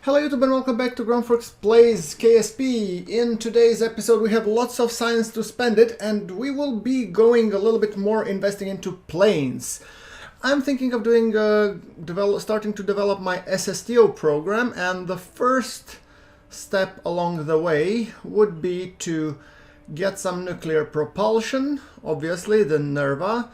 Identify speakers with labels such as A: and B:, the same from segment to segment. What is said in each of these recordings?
A: Hello YouTube and welcome back to GrunfWorks Plays KSP. In today's episode we have lots of science to spend it and we will be going a little bit more investing into planes. I'm thinking of doing starting to develop my SSTO program, and the first step along the way would be to get some nuclear propulsion, obviously the NERVA,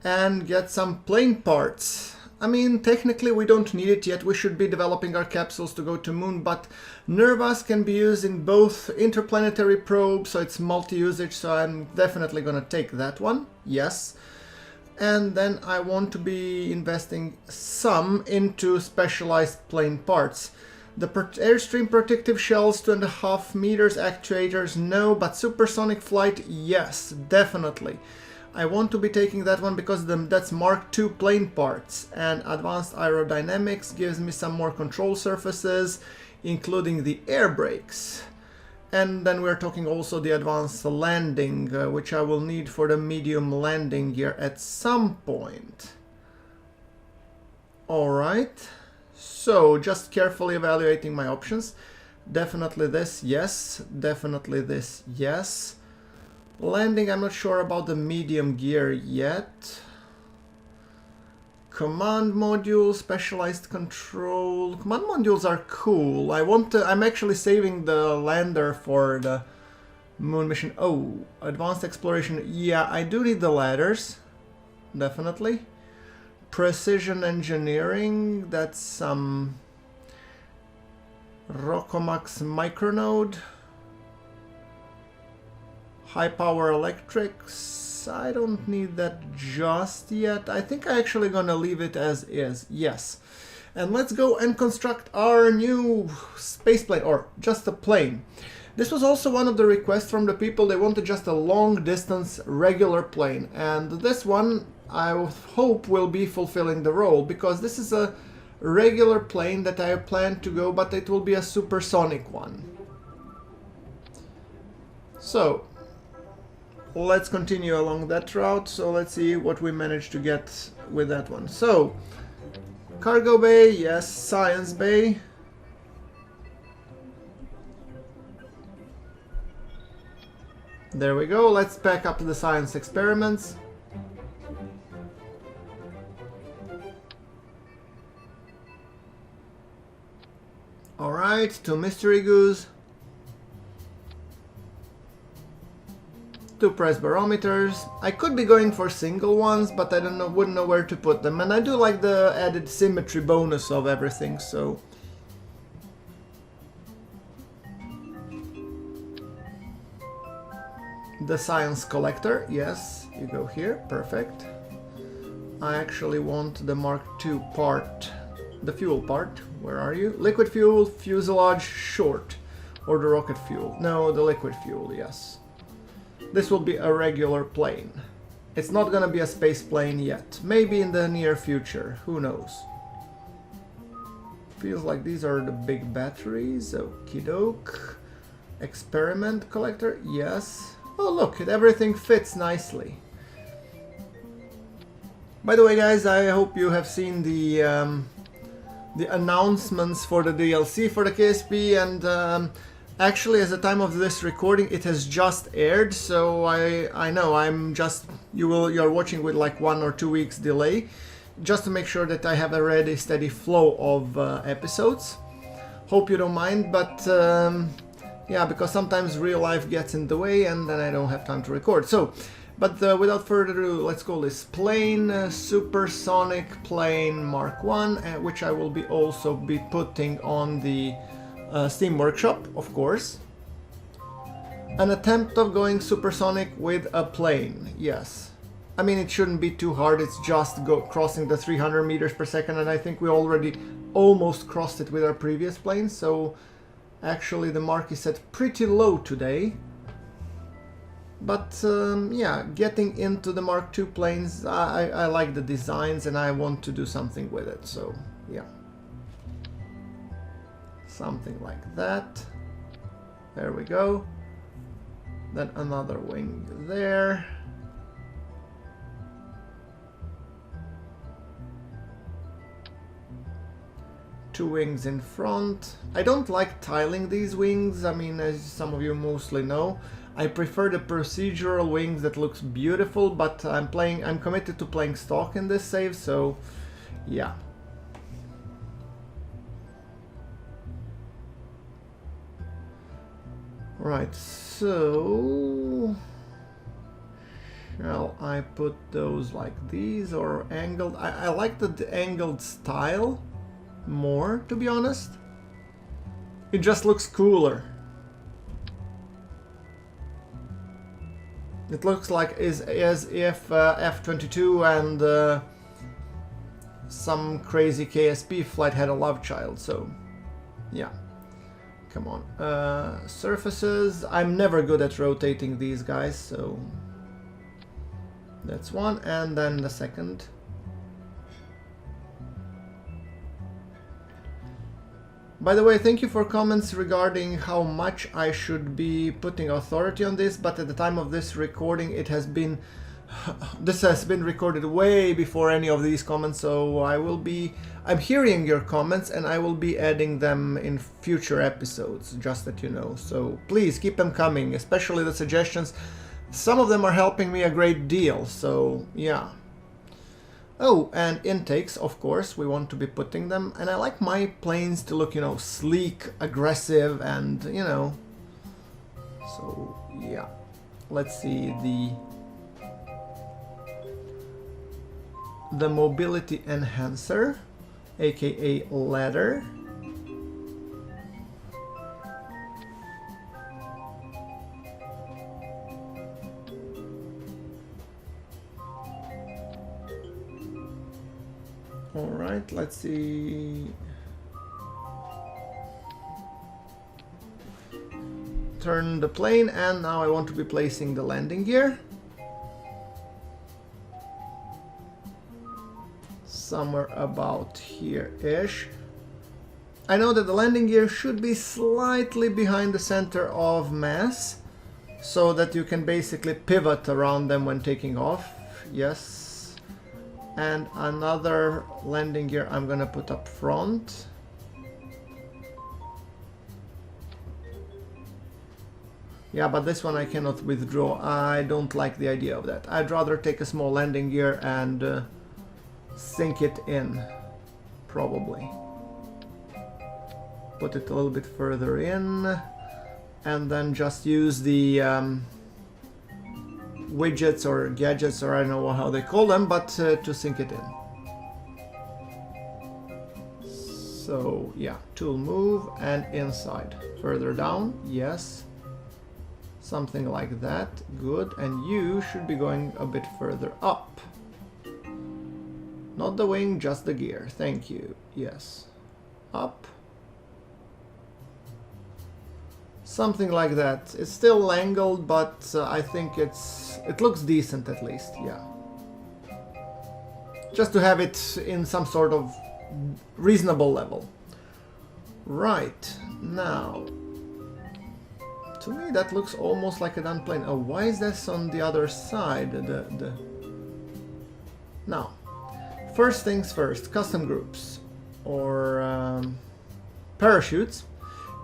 A: and get some plane parts. I mean, technically we don't need it yet, we should be developing our capsules to go to moon, but NERVAs can be used in both interplanetary probes, so it's multi-usage, so I'm definitely gonna take that one, yes. And then I want to be investing some into specialized plane parts. The airstream protective shells, 2.5 meters, actuators, no, but supersonic flight, yes, definitely. I want to be taking that one because that's Mark II plane parts, and advanced aerodynamics gives me some more control surfaces, including the air brakes. And then we're talking also the advanced landing, which I will need for the medium landing gear at some point. Alright, so just carefully evaluating my options. Definitely this, yes. Definitely this, yes. Landing, I'm not sure about the medium gear yet. Command module, specialized control. Command modules are cool. I'm actually saving the lander for the moon mission. Oh, advanced exploration. Yeah, I do need the ladders. Definitely. Precision engineering, that's some Rockomax micronode. High power electrics, I don't need that just yet. I think I'm actually gonna leave it as is, yes. And let's go and construct our new space plane, or just a plane. This was also one of the requests from the people. They wanted just a long distance regular plane, and this one I hope will be fulfilling the role, because this is a regular plane that I plan to go, but it will be a supersonic one. So let's continue along that route. So let's see what we managed to get with that one. So cargo bay, yes. Science bay. There we go. Let's pack up the science experiments. Alright, 2 mystery goos. 2 press barometers. I could be going for single ones, but I wouldn't know where to put them. And I do like the added symmetry bonus of everything, so. The science collector, yes, you go here, perfect. I actually want the Mark II part, the fuel part. Where are you? Liquid fuel, fuselage, short. Or the rocket fuel. No, the liquid fuel, yes. This will be a regular plane. It's not gonna be a space plane yet. Maybe in the near future. Who knows? Feels like these are the big batteries. Okie doke. Experiment collector. Yes. Oh look, everything fits nicely. By the way guys, I hope you have seen the announcements for the DLC for the KSP, and actually, at the time of this recording, it has just aired, so I know you're watching with like 1 or 2 weeks delay, just to make sure that I have a ready, steady flow of episodes. Hope you don't mind, but yeah, because sometimes real life gets in the way, and then I don't have time to record. So, but without further ado, let's call this plane Supersonic Plane Mark I, which I will also be putting on the Steam Workshop, of course. An attempt of going supersonic with a plane, yes. I mean, it shouldn't be too hard, it's just crossing the 300 meters per second, and I think we already almost crossed it with our previous plane, so actually the mark is set pretty low today. But yeah, getting into the Mark II planes, I like the designs and I want to do something with it, so yeah. Something like that. There we go. Then another wing there. 2 wings in front. I don't like tiling these wings. I mean, as some of you mostly know, I prefer the procedural wings that looks beautiful, but I'm committed to playing stock in this save, so yeah. Right, so shall I put those like these or angled? I like the angled style more, to be honest. It just looks cooler. It looks like as if F-22 and some crazy KSP flight had a love child, so yeah. Come on. Surfaces. I'm never good at rotating these guys, so that's one, and then the second. By the way, thank you for comments regarding how much I should be putting authority on this, but at the time of this recording it has been this has been recorded way before any of these comments, so I'm hearing your comments and I will be adding them in future episodes, just that you know. So please keep them coming, especially the suggestions. Some of them are helping me a great deal, so yeah. Oh, and intakes, of course, we want to be putting them, and I like my planes to look, you know, sleek, aggressive, and, you know, so yeah. Let's see the mobility enhancer, aka ladder. Alright, let's see. Turn the plane, and now I want to be placing the landing gear. Somewhere about here-ish. I know that the landing gear should be slightly behind the center of mass, so that you can basically pivot around them when taking off. Yes. And another landing gear I'm gonna put up front. Yeah, but this one I cannot withdraw. I don't like the idea of that. I'd rather take a small landing gear and sink it in, probably. Put it a little bit further in, and then just use the widgets or gadgets, or I don't know how they call them, but to sink it in. So yeah, tool move and inside. Further down, yes. Something like that, good. And you should be going a bit further up. Not the wing, just the gear, thank you, yes. Up. Something like that. It's still angled, but I think it looks decent at least, yeah. Just to have it in some sort of reasonable level. Right, now. To me that looks almost like a done plane. Oh, why is this on the other side? Now, first things first, custom groups or parachutes.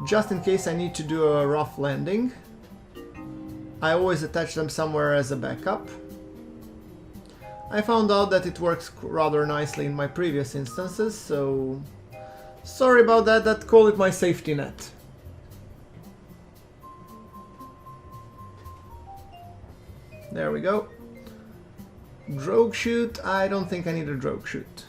A: Just in case I need to do a rough landing, I always attach them somewhere as a backup. I found out that it works rather nicely in my previous instances, so sorry about that, call it my safety net. There we go. Drogue chute, I don't think I need a drogue chute.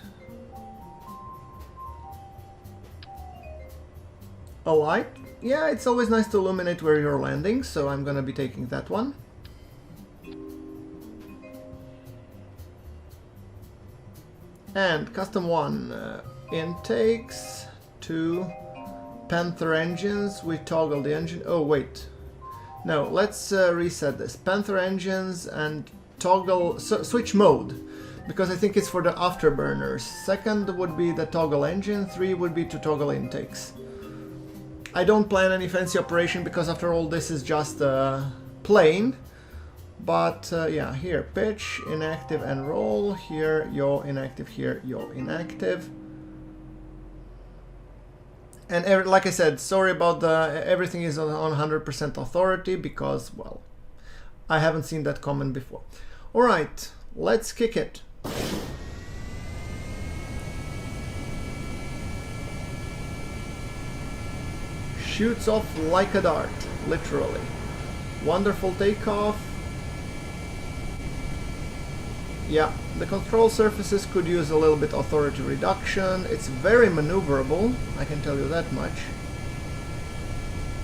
A: A light? Yeah, it's always nice to illuminate where you're landing, so I'm gonna be taking that one. And custom one, intakes, 2 Panther engines. We toggle the engine. Oh wait, no, let's reset this. Panther engines and toggle, switch mode, because I think it's for the afterburners. Second would be the toggle engine, 3 would be to toggle intakes. I don't plan any fancy operation because after all this is just a plane. But yeah, here pitch, inactive and roll, here yaw inactive, here yaw inactive. And like I said, sorry about everything is on 100% authority because, well, I haven't seen that comment before. Alright, let's kick it. Shoots off like a dart, literally. Wonderful takeoff. Yeah, the control surfaces could use a little bit authority reduction. It's very maneuverable, I can tell you that much.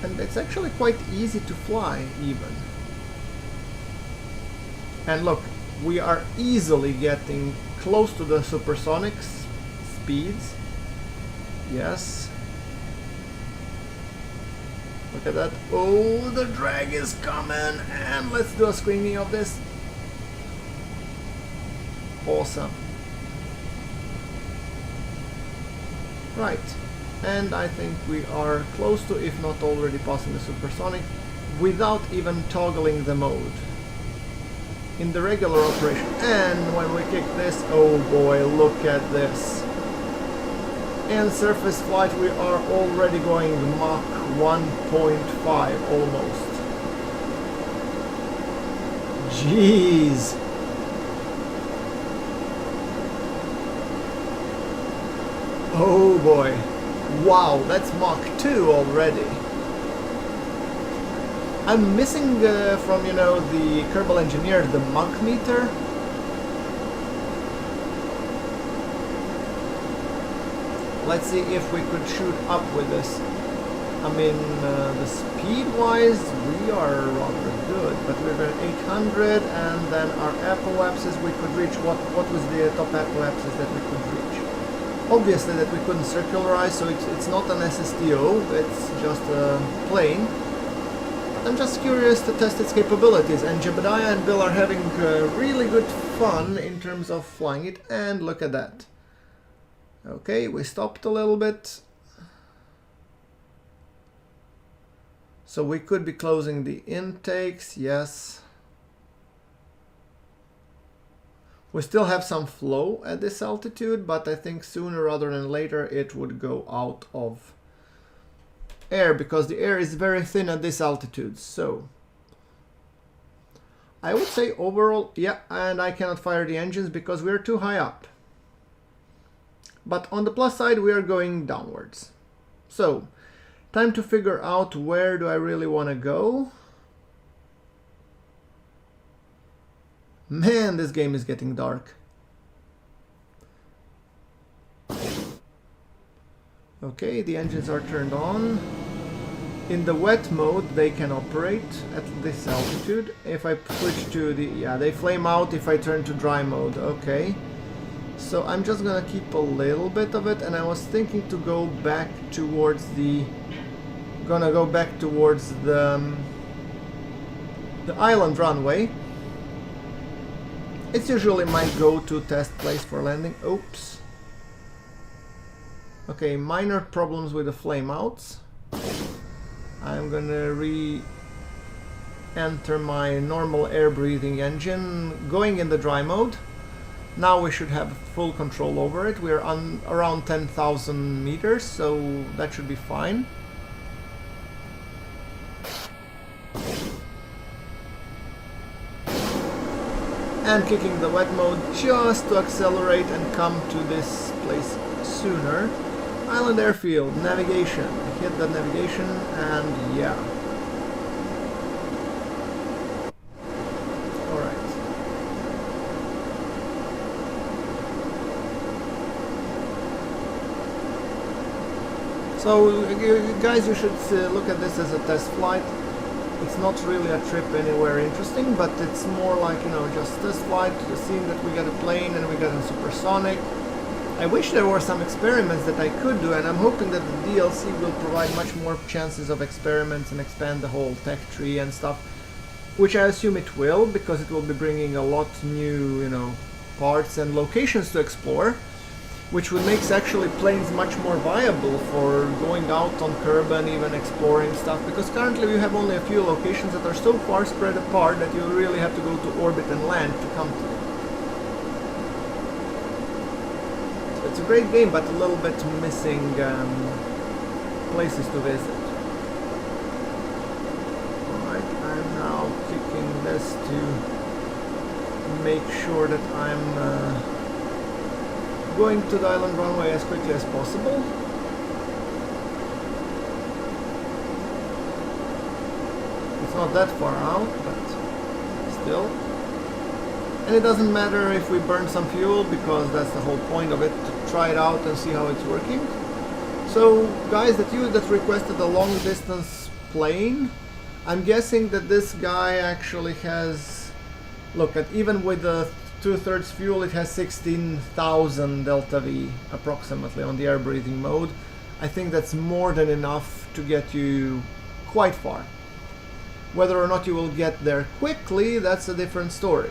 A: And it's actually quite easy to fly, even. And look, we are easily getting close to the supersonic speeds. Yes. Look at that. Oh, the drag is coming! And let's do a screening of this. Awesome. Right. And I think we are close to, if not already passing the supersonic, without even toggling the mode. In the regular operation. And when we kick this, oh boy, look at this. In surface flight we are already going Mach 1.5 almost. Jeez. Oh boy. Wow, that's Mach 2 already. I'm missing from, you know, the Kerbal engineer, the Mach meter. Let's see if we could shoot up with this. I mean, the speed-wise, we are rather good, but we're at 800, and then our apoapsis we could reach. What was the top apoapsis that we could reach? Obviously that we couldn't circularize, so it's not an SSTO, it's just a plane. I'm just curious to test its capabilities, and Jebediah and Bill are having really good fun in terms of flying it, and look at that. Okay, we stopped a little bit. So we could be closing the intakes, yes. We still have some flow at this altitude, but I think sooner rather than later it would go out of air, because the air is very thin at this altitude. So I would say overall, yeah, and I cannot fire the engines because we're too high up. But on the plus side, we are going downwards. So, time to figure out where do I really want to go. Man, this game is getting dark. Okay, the engines are turned on. In the wet mode, they can operate at this altitude. If I switch to the... yeah, they flame out if I turn to dry mode. Okay. So I'm just gonna keep a little bit of it, and I was thinking to go back towards the... the island runway. It's usually my go-to test place for landing. Oops. Okay, minor problems with the flameouts. I'm gonna re-enter my normal air-breathing engine, going in the dry mode. Now we should have full control over it. We're on around 10,000 meters, so that should be fine. And kicking the wet mode just to accelerate and come to this place sooner. Island airfield, navigation. Hit the navigation and yeah. Alright. So guys, you should look at this as a test flight. It's not really a trip anywhere interesting, but it's more like, you know, just test flight, seeing that we got a plane and we got a supersonic. I wish there were some experiments that I could do, and I'm hoping that the DLC will provide much more chances of experiments and expand the whole tech tree and stuff, which I assume it will, because it will be bringing a lot new, you know, parts and locations to explore, which would make actually planes much more viable for going out on Kerbal and even exploring stuff, because currently we have only a few locations that are so far spread apart that you really have to go to orbit and land to come to them. So it's a great game, but a little bit missing places to visit. Alright, I'm now clicking this to make sure that I'm going to the island runway as quickly as possible. It's not that far out, but still. And it doesn't matter if we burn some fuel, because that's the whole point of it, to try it out and see how it's working. So guys, that requested a long distance plane, I'm guessing that this guy actually has, look, at even with the 2/3 fuel, it has 16,000 delta V approximately on the air breathing mode. I think that's more than enough to get you quite far. Whether or not you will get there quickly, that's a different story.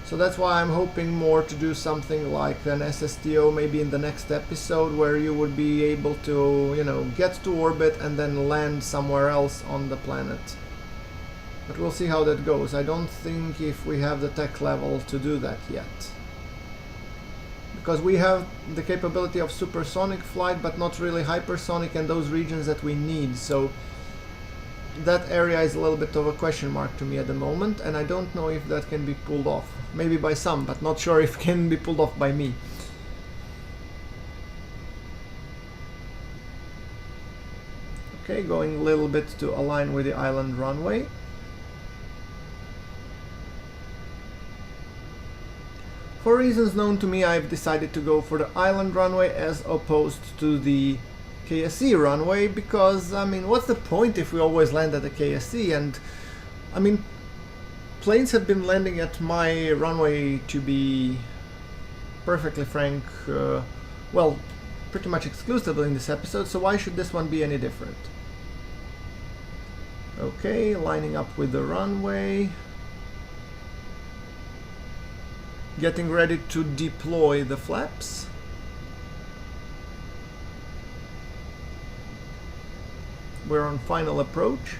A: So that's why I'm hoping more to do something like an SSTO maybe in the next episode, where you would be able to, you know, get to orbit and then land somewhere else on the planet. But we'll see how that goes. I don't think if we have the tech level to do that yet. Because we have the capability of supersonic flight, but not really hypersonic and those regions that we need. So that area is a little bit of a question mark to me at the moment, and I don't know if that can be pulled off. Maybe by some, but not sure if it can be pulled off by me. Okay, going a little bit to align with the island runway. For reasons known to me, I've decided to go for the island runway as opposed to the KSC runway, because, I mean, what's the point if we always land at the KSC? And, I mean, planes have been landing at my runway, to be perfectly frank, well, pretty much exclusively in this episode, so why should this one be any different? Okay, lining up with the runway. Getting ready to deploy the flaps. We're on final approach.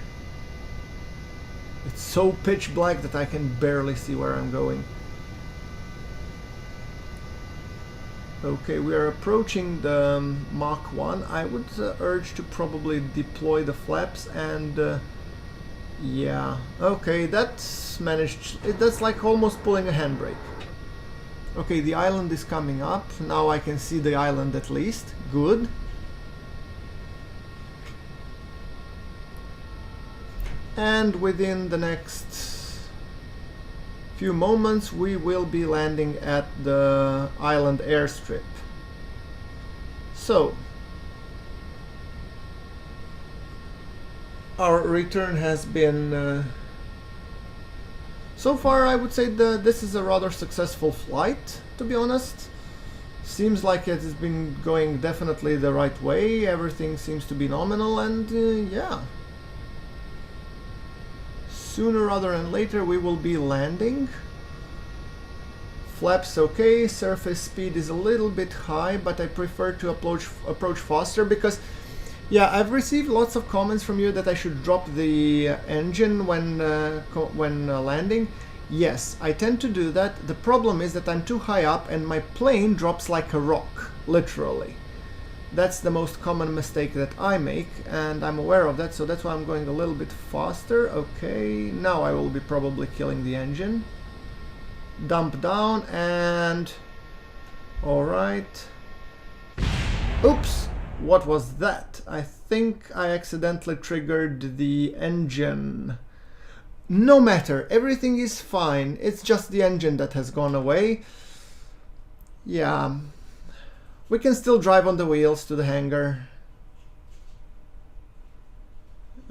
A: It's so pitch black that I can barely see where I'm going. Okay, we are approaching the Mach 1. I would urge to probably deploy the flaps and yeah, okay, that's managed. That's like almost pulling a handbrake. Okay, the island is coming up. Now I can see the island at least. Good. And within the next few moments we will be landing at the island airstrip. So our return has been so far, I would say this is a rather successful flight, to be honest. Seems like it has been going definitely the right way. Everything seems to be nominal, and yeah. Sooner rather than later we will be landing. Flaps okay, surface speed is a little bit high, but I prefer to approach faster because, yeah, I've received lots of comments from you that I should drop the engine when landing. Yes, I tend to do that. The problem is that I'm too high up and my plane drops like a rock, literally. That's the most common mistake that I make, and I'm aware of that, so that's why I'm going a little bit faster. Okay, now I will be probably killing the engine. Dump down and... alright. Oops! What was that? I think I accidentally triggered the engine. No matter, everything is fine. It's just the engine that has gone away. Yeah. We can still drive on the wheels to the hangar.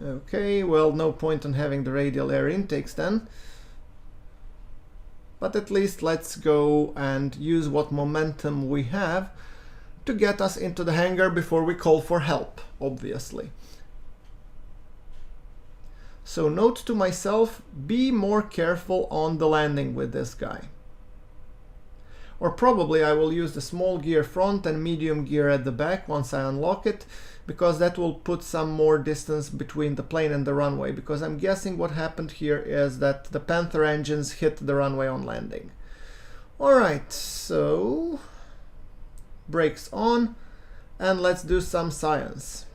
A: Okay, well, no point in having the radial air intakes then. But at least let's go and use what momentum we have to get us into the hangar before we call for help, obviously. So note to myself, be more careful on the landing with this guy. Or probably I will use the small gear front and medium gear at the back once I unlock it, because that will put some more distance between the plane and the runway, because I'm guessing what happened here is that the Panther engines hit the runway on landing. Alright, so brakes on, and let's do some science.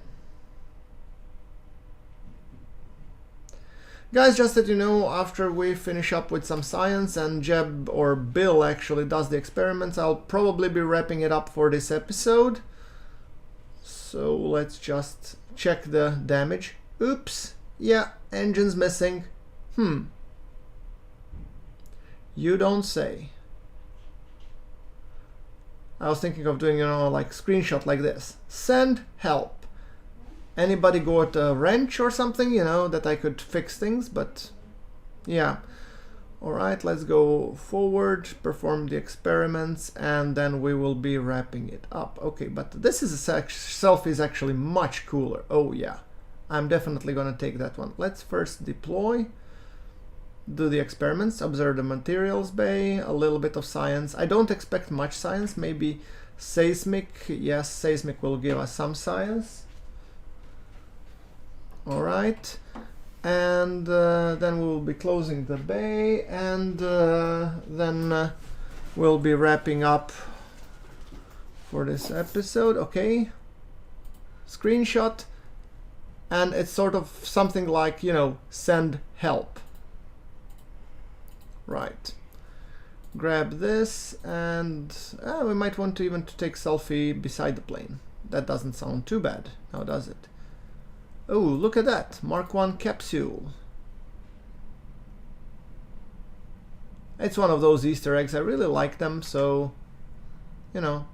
A: Guys, just that you know, after we finish up with some science and Jeb or Bill actually does the experiments, I'll probably be wrapping it up for this episode. So let's just check the damage. Oops, yeah, engine's missing. You don't say. I was thinking of doing, you know, like screenshot like this. Send help. Anybody got a wrench or something, you know, that I could fix things, but yeah. Alright, let's go forward, perform the experiments, and then we will be wrapping it up. Okay, but this selfie is actually much cooler. Oh yeah, I'm definitely gonna take that one. Let's first deploy, do the experiments, observe the materials bay, a little bit of science. I don't expect much science, maybe seismic. Yes, seismic will give us some science. Alright, and then we'll be closing the bay, and then we'll be wrapping up for this episode. Okay, screenshot, and it's sort of something like, you know, send help. Right, grab this, and we might want to even take selfie beside the plane. That doesn't sound too bad, now does it? Oh, look at that, Mark 1 capsule. It's one of those Easter eggs, I really like them, so, you know.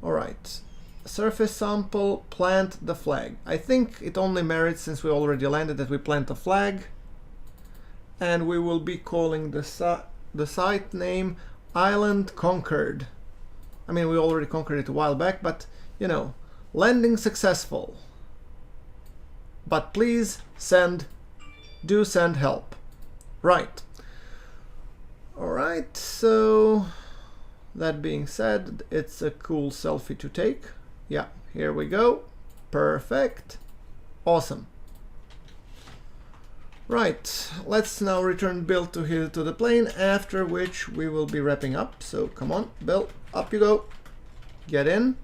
A: Alright, surface sample, plant the flag. I think it only merits, since we already landed, that we plant a flag. And we will be calling the site name Island Conquered. I mean, we already conquered it a while back, but, you know, landing successful. But please do send help. Right. Alright, so that being said, it's a cool selfie to take. Yeah, here we go. Perfect. Awesome. Right, let's now return Bill to the plane, after which we will be wrapping up. So come on, Bill, up you go. Get in.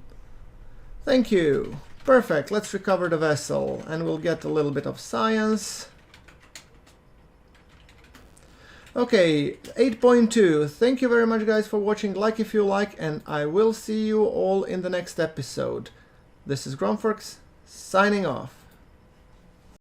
A: Thank you. Perfect, let's recover the vessel, and we'll get a little bit of science. Okay, 8.2. Thank you very much, guys, for watching. Like if you like, and I will see you all in the next episode. This is GrunfWorks, signing off.